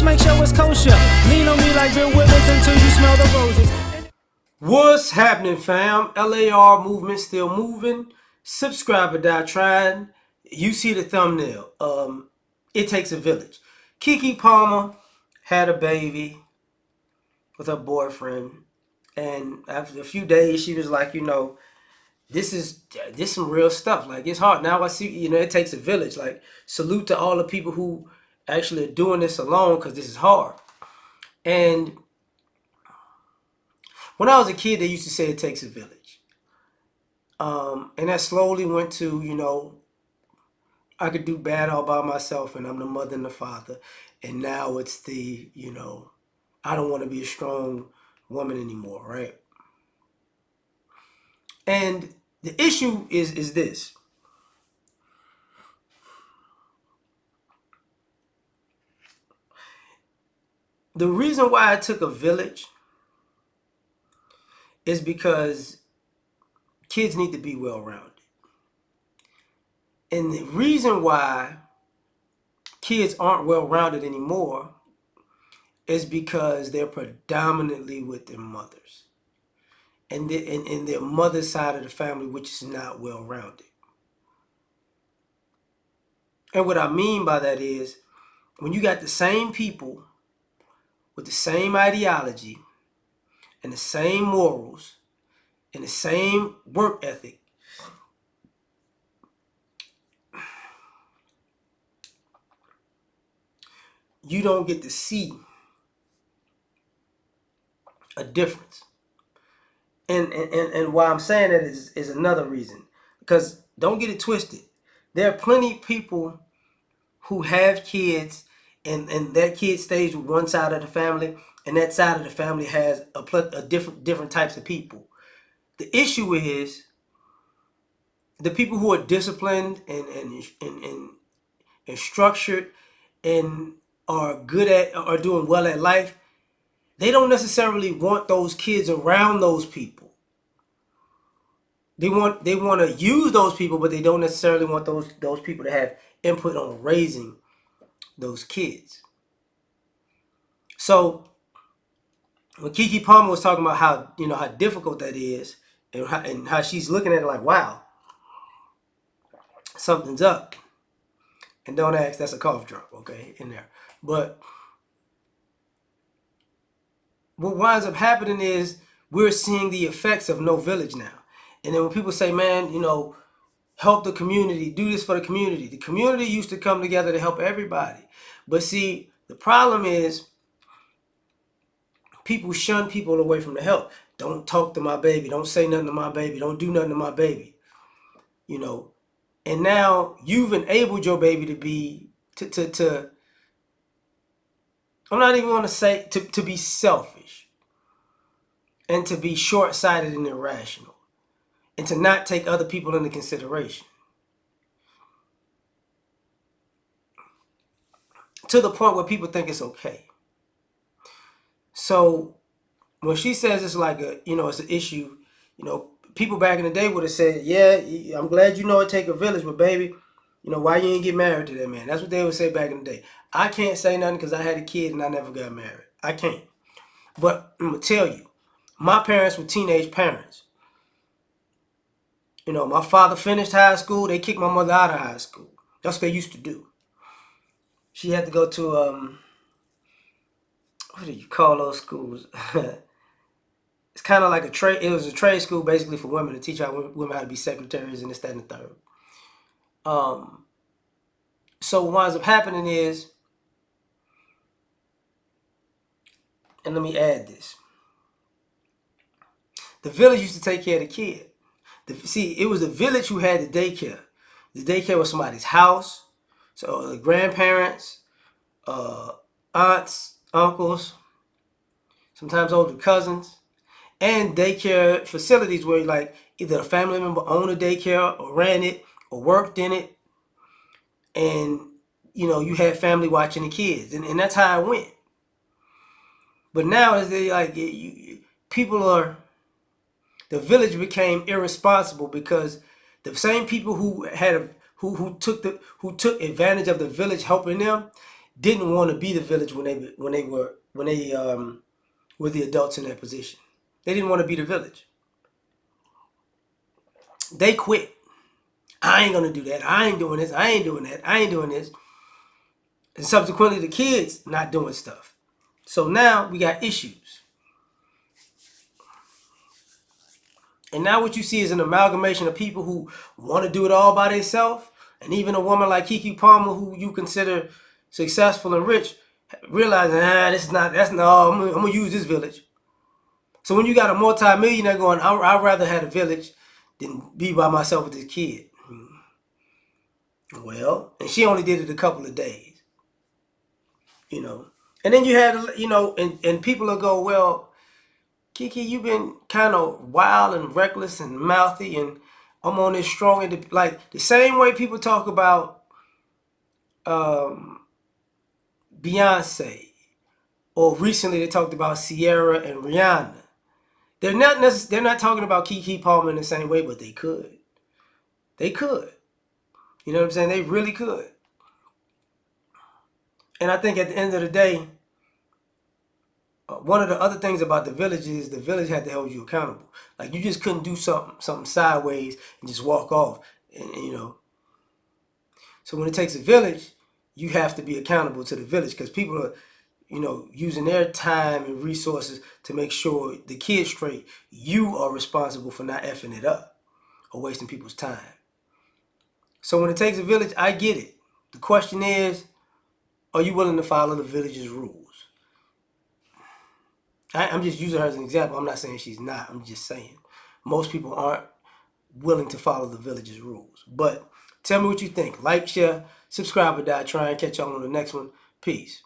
make sure it's kosher. Lean on me like Bill Withers until you smell the roses. What's happening, fam? L.A.R. movement still moving. Subscriber die trying. You see the thumbnail. It takes a village. Keke Palmer had a baby with her boyfriend, and after a few days, she was like, this is some real stuff. Like, it's hard now. I see, it takes a village. Like, salute to all the people who actually are doing this alone, because this is hard. And when I was a kid, they used to say it takes a village. And that slowly went to, I could do bad all by myself and I'm the mother and the father. And now it's I don't want to be a strong woman anymore, right? And the issue is this. The reason why it took a village is because kids need to be well-rounded. And the reason why kids aren't well-rounded anymore is because they're predominantly with their mothers. And their mother's side of the family, which is not well-rounded. And what I mean by that is, when you got the same people with the same ideology and the same morals and the same work ethic, you don't get to see a difference. And why I'm saying that is another reason. Because don't get it twisted. There are plenty of people who have kids and that kid stays with one side of the family and that side of the family has a different types of people. The issue is the people who are disciplined and structured and are doing well at life. They don't necessarily want those kids around those people. They want to use those people, but they don't necessarily want those people to have input on raising those kids. So when Keke Palmer was talking about how difficult that is, and how she's looking at it like, wow, something's up. And don't ask, that's a cough drop, okay, in there. But what winds up happening is we're seeing the effects of no village now. And then when people say, man, help the community, do this for the community. The community used to come together to help everybody. But see, the problem is people shun people away from the help. Don't talk to my baby. Don't say nothing to my baby. Don't do nothing to my baby. And now you've enabled your baby to be, I'm not even going to say to be selfish and to be short-sighted and irrational and to not take other people into consideration. To the point where people think it's okay. So when she says it's like it's an issue, people back in the day would have said, yeah, I'm glad it take a village, but baby, why you ain't get married to that man? That's what they would say back in the day. I can't say nothing because I had a kid and I never got married. I can't. But I'm going to tell you, my parents were teenage parents. My father finished high school. They kicked my mother out of high school. That's what they used to do. She had to go to, what do you call those schools? It's kind of like a trade. It was a trade school basically for women to teach women how to be secretaries and this, that, and the third. So what winds up happening is, and let me add this. The village used to take care of the kid. See, it was the village who had the daycare. The daycare was somebody's house. So the grandparents, aunts, uncles, sometimes older cousins, and daycare facilities where like either a family member owned a daycare or ran it or worked in it. And, you had family watching the kids. And that's how it went. But now as they the village became irresponsible because the same people who took advantage of the village helping them, didn't want to be the village when they were the adults in that position. They didn't want to be the village. They quit. I ain't gonna do that. I ain't doing this. I ain't doing that. I ain't doing this. And subsequently, the kids not doing stuff. So now we got issues. And now what you see is an amalgamation of people who want to do it all by themselves, and even a woman like Keke Palmer, who you consider successful and rich, realizing, that's no, I'm gonna use this village. So when you got a multi-millionaire going, I'd rather have a village than be by myself with this kid. Well, and she only did it a couple of days, you know. And then you had, and people will go, well, Kiki, you've been kind of wild and reckless and mouthy, and I'm on this strong, like the same way people talk about Beyonce, or recently they talked about Sierra and Rihanna. They're not talking about Keke Palmer in the same way, but they could. They could. You know what I'm saying? They really could. And I think at the end of the day, one of the other things about the village is the village had to hold you accountable. Like you just couldn't do something sideways and just walk off. And. So when it takes a village, you have to be accountable to the village because people are, using their time and resources to make sure the kid's straight. You are responsible for not effing it up or wasting people's time. So when it takes a village, I get it. The question is, are you willing to follow the village's rules? I'm just using her as an example. I'm not saying she's not. I'm just saying most people aren't willing to follow the village's rules. But tell me what you think. Like, share, subscribe, or die. Try and catch y'all on the next one. Peace.